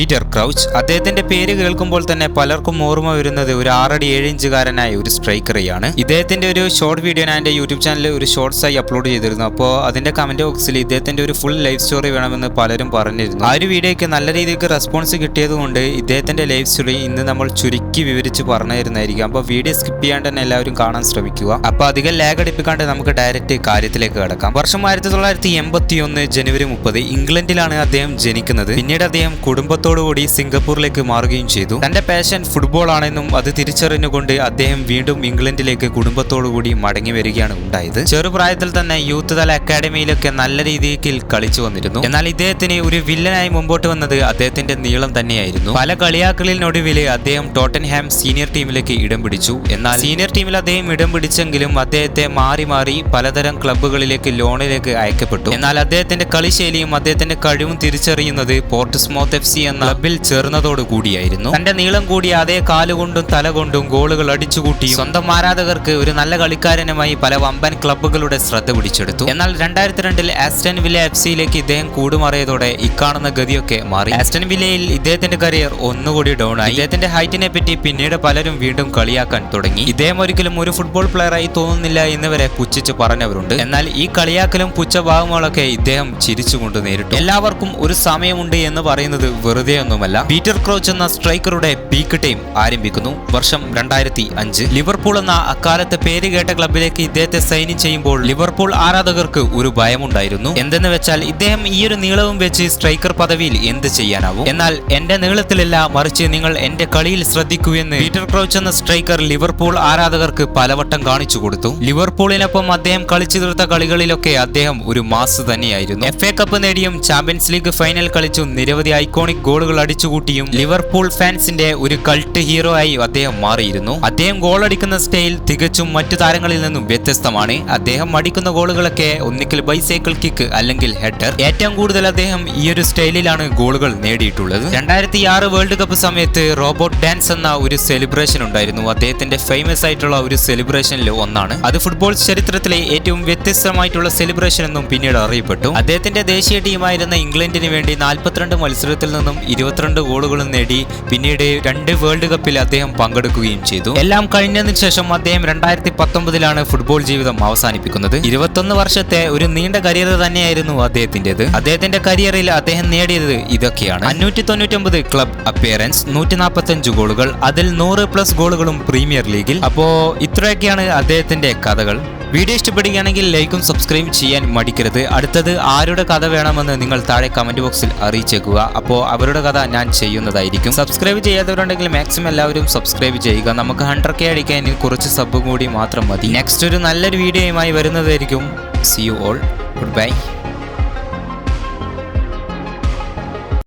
Peter crouch. അദ്ദേഹത്തിന്റെ പേര് കേൾക്കുമ്പോൾ തന്നെ പലർക്കും ഓർമ്മ വരുന്നത് ഒരു 6 അടി 7 ഇഞ്ചുകാരനായ ഒരു സ്ട്രൈക്കറെയാണ്. ഇദ്ദേഹത്തിന്റെ ഒരു ഷോർട്ട് വീഡിയോ ഞാൻ എന്റെ യൂട്യൂബ് ചാനലിൽ ഒരു ഷോർട്സ് ആയി അപ്ലോഡ് ചെയ്തിരുന്നു. അപ്പോൾ അതിന്റെ കമന്റ് ബോക്സിൽ ഇദ്ദേഹത്തിന്റെ ഒരു ഫുൾ ലൈഫ് സ്റ്റോറി വേണമെന്ന് പലരും പറഞ്ഞിരുന്നു. ആ ഒരു വീഡിയോയ്ക്ക് നല്ല രീതിക്ക് റെസ്പോൺസ് കിട്ടിയതുകൊണ്ട് ഇദ്ദേഹത്തിന്റെ ലൈഫ് സ്റ്റോറി ഇന്ന് നമ്മൾ ചുരുക്കി വിവരിച്ച് പറഞ്ഞു തരുന്നതായിരിക്കും. അപ്പോൾ വീഡിയോ സ്കിപ്പ് ചെയ്യാണ്ട് തന്നെ എല്ലാവരും കാണാൻ ശ്രമിക്കുക. അപ്പോൾ അധികം ലാഗ് അടിപ്പിക്കാണ്ട് നമുക്ക് ഡയറക്റ്റ് കാര്യത്തിലേക്ക് കടക്കാം. വർഷം 1981 ജനുവരി 30 ഇംഗ്ലണ്ടിലാണ് അദ്ദേഹം ജനിക്കുന്നത്. പിന്നീട് അദ്ദേഹം കുടുംബത്തോടുകൂടി സിംഗപ്പൂരിലേക്ക് മാറുകയും ചെയ്തു. തന്റെ പാഷൻ ഫുട്ബോൾ ആണെന്നും അത് തിരിച്ചറിഞ്ഞുകൊണ്ട് അദ്ദേഹം വീണ്ടും ഇംഗ്ലണ്ടിലേക്ക് കുടുംബത്തോടുകൂടി മടങ്ങി വരികയാണ് ഉണ്ടായത്. ചെറുപ്രായത്തിൽ തന്നെ യൂത്ത് തല അക്കാഡമിയിലൊക്കെ നല്ല രീതിയിൽ കളിച്ചു വന്നിരുന്നു. എന്നാൽ ഇദ്ദേഹത്തിന് ഒരു വില്ലനായി മുമ്പോട്ട് വന്നത് അദ്ദേഹത്തിന്റെ നീളം തന്നെയായിരുന്നു. പല കളിയാക്കലിനൊടുവിൽ അദ്ദേഹം ടോട്ടൻഹാം സീനിയർ ടീമിലേക്ക് ഇടം പിടിച്ചു. എന്നാൽ സീനിയർ ടീമിൽ അദ്ദേഹം ഇടം പിടിച്ചെങ്കിലും അദ്ദേഹത്തെ മാറി മാറി പലതരം ക്ലബ്ബുകളിലേക്ക് ലോണിലേക്ക് അയക്കപ്പെട്ടു. എന്നാൽ അദ്ദേഹത്തിന്റെ കളിശൈലിയും അദ്ദേഹത്തിന്റെ കഴിവും തിരിച്ചറിയുന്നത് പോർട്ട്സ്മൗത്ത് FC എന്ന ക്ലബിൽ ചേർന്നതോടു കൂടിയായിരുന്നു. തന്റെ നീളം കൂടിയ അതേ കാലുകൊണ്ടും തല കൊണ്ടും ഗോളുകൾ അടിച്ചുകൂട്ടിയും സ്വന്തം ആരാധകർക്ക് ഒരു നല്ല കളിക്കാരനുമായി പല വമ്പൻ ക്ലബ്ബുകളുടെ ശ്രദ്ധ പിടിച്ചെടുത്തു. എന്നാൽ 2002 ആസ്റ്റൺ വില്ല FCയിലേക്ക് ഇദ്ദേഹം കൂടുമാറിയതോടെ ഇക്കാണുന്ന ഗതിയൊക്കെ മാറി. ആസ്റ്റൺ വില്ലയിൽ ഇദ്ദേഹത്തിന്റെ കരിയർ ഒന്നുകൂടി ഡൗൺ ആയി. ഇദ്ദേഹത്തിന്റെ ഹൈറ്റിനെ പറ്റി പിന്നീട് പലരും വീണ്ടും കളിയാക്കാൻ തുടങ്ങി. ഇദ്ദേഹം ഒരിക്കലും ഒരു ഫുട്ബോൾ പ്ലെയറായി തോന്നുന്നില്ല എന്നിവരെ പുച്ഛിച്ച് പറഞ്ഞവരുണ്ട്. എന്നാൽ ഈ കളിയാക്കലും പുച്ഛഭാവങ്ങളൊക്കെ ഇദ്ദേഹം ചിരിച്ചുകൊണ്ട് നേരിട്ടു. എല്ലാവർക്കും ഒരു സമയമുണ്ട് എന്ന് പറയുന്നത് വെറുതെ ഒന്നുമല്ല. പീറ്റർ ക്രൗച്ച് എന്ന സ്ട്രൈക്കറുടെ പീക്ക് ടൈം ആരംഭിക്കുന്നു. വർഷം 2005. ലിവർപൂൾ എന്ന അക്കാലത്തെ പേര് കേട്ട ക്ലബിലേക്ക് ഇദ്ദേഹത്തെ സൈൻ ചെയ്യുമ്പോൾ ലിവർപൂൾ ആരാധകർക്ക് ഒരു ഭയമുണ്ടായിരുന്നു. എന്തെന്ന് വെച്ചാൽ ഇദ്ദേഹം ഈ ഒരു നീളവും വെച്ച് സ്ട്രൈക്കർ പദവിയിൽ എന്ത് ചെയ്യാനാവും? എന്നാൽ എന്റെ നീളത്തിലല്ല, മറിച്ച് നിങ്ങൾ എന്റെ കളിയിൽ ശ്രദ്ധിക്കൂ എന്ന് പീറ്റർ ക്രൗച്ച് എന്ന സ്ട്രൈക്കർ ലിവർപൂൾ ആരാധകർക്ക് പലവട്ടം കാണിച്ചു കൊടുത്തു. ലിവർപൂളിനൊപ്പം അദ്ദേഹം കളിച്ചു തീർത്ത കളികളിലൊക്കെ അദ്ദേഹം ഒരു മാസ് തന്നെയായിരുന്നു. FA കപ്പ് നേടിയും ചാമ്പ്യൻസ് ലീഗ് ഫൈനൽ കളിച്ചും നിരവധി ഐക്കോണിക് ഗോളുകൾ അടിച്ചുകൂട്ടിയും ലിവർപൂൾ ഫാൻസിന്റെ ഒരു കൾട്ട് ഹീറോ ആയി അദ്ദേഹം മാറിയിരുന്നു. അദ്ദേഹം ഗോൾ അടിക്കുന്ന സ്റ്റൈൽ തികച്ചും മറ്റു താരങ്ങളിൽ നിന്നും വ്യത്യസ്തമാണ്. അദ്ദേഹം അടിക്കുന്ന ഗോളുകളൊക്കെ ഒന്നിക്കൽ ബൈസൈക്കിൾ കിക്ക് അല്ലെങ്കിൽ ഹെഡർ. ഏറ്റവും കൂടുതൽ അദ്ദേഹം ഈ ഒരു സ്റ്റൈലിലാണ് ഗോളുകൾ നേടിയിട്ടുള്ളത്. 2006 വേൾഡ് കപ്പ് സമയത്ത് റോബോട്ട് ഡാൻസ് എന്ന ഒരു സെലിബ്രേഷൻ ഉണ്ടായിരുന്നു. അദ്ദേഹത്തിന്റെ ഫേമസ് ആയിട്ടുള്ള ഒരു സെലിബ്രേഷനിൽ ഒന്നാണ് അത്. ഫുട്ബോൾ ചരിത്രത്തിലെ ഏറ്റവും വ്യത്യസ്തമായിട്ടുള്ള സെലിബ്രേഷൻ എന്നും പിന്നീട് അറിയപ്പെട്ടു. അദ്ദേഹത്തിന്റെ ദേശീയ ടീമായിരുന്ന ഇംഗ്ലണ്ടിന് വേണ്ടി 42 മത്സരത്തിൽ നിന്നും 22 ഗോളുകളും നേടി. പിന്നീട് 2 വേൾഡ് കപ്പിൽ അദ്ദേഹം പങ്കെടുക്കുകയും ചെയ്തു. എല്ലാം കഴിഞ്ഞതിന് ശേഷം അദ്ദേഹം 2019 ഫുട്ബോൾ ജീവിതം അവസാനിപ്പിക്കുന്നത്. 21 വർഷത്തെ ഒരു നീണ്ട കരിയർ തന്നെയായിരുന്നു അദ്ദേഹത്തിന്റേത്. അദ്ദേഹത്തിന്റെ കരിയറിൽ അദ്ദേഹം നേടിയത് ഇതൊക്കെയാണ്: 599 ക്ലബ് അപ്പിയറൻസ്, 145 ഗോളുകൾ, അതിൽ 100+ ഗോളുകളും പ്രീമിയർ ലീഗിൽ. അപ്പോ ഇത്രയൊക്കെയാണ് അദ്ദേഹത്തിന്റെ കഥകൾ. വീഡിയോ ഇഷ്ടപ്പെടുകയാണെങ്കിൽ ലൈക്കും സബ്സ്ക്രൈബ് ചെയ്യാൻ മടിക്കരുത്. അടുത്തത് ആരുടെ കഥ വേണമെന്ന് നിങ്ങൾ താഴെ കമന്റ് ബോക്സിൽ അറിയിച്ചേക്കുക. അപ്പോൾ അവരുടെ കഥ ഞാൻ ചെയ്യുന്നതായിരിക്കും. സബ്സ്ക്രൈബ് ചെയ്യാത്തവരുണ്ടെങ്കിൽ മാക്സിമം എല്ലാവരും സബ്സ്ക്രൈബ് ചെയ്യുക. നമുക്ക് 100K അടിക്കാൻ ഇനി കുറച്ച് സബ് കൂടി മാത്രം മതി. നെക്സ്റ്റ് ഒരു നല്ലൊരു വീഡിയോയുമായി വരുന്നതായിരിക്കും. See you all. Goodbye.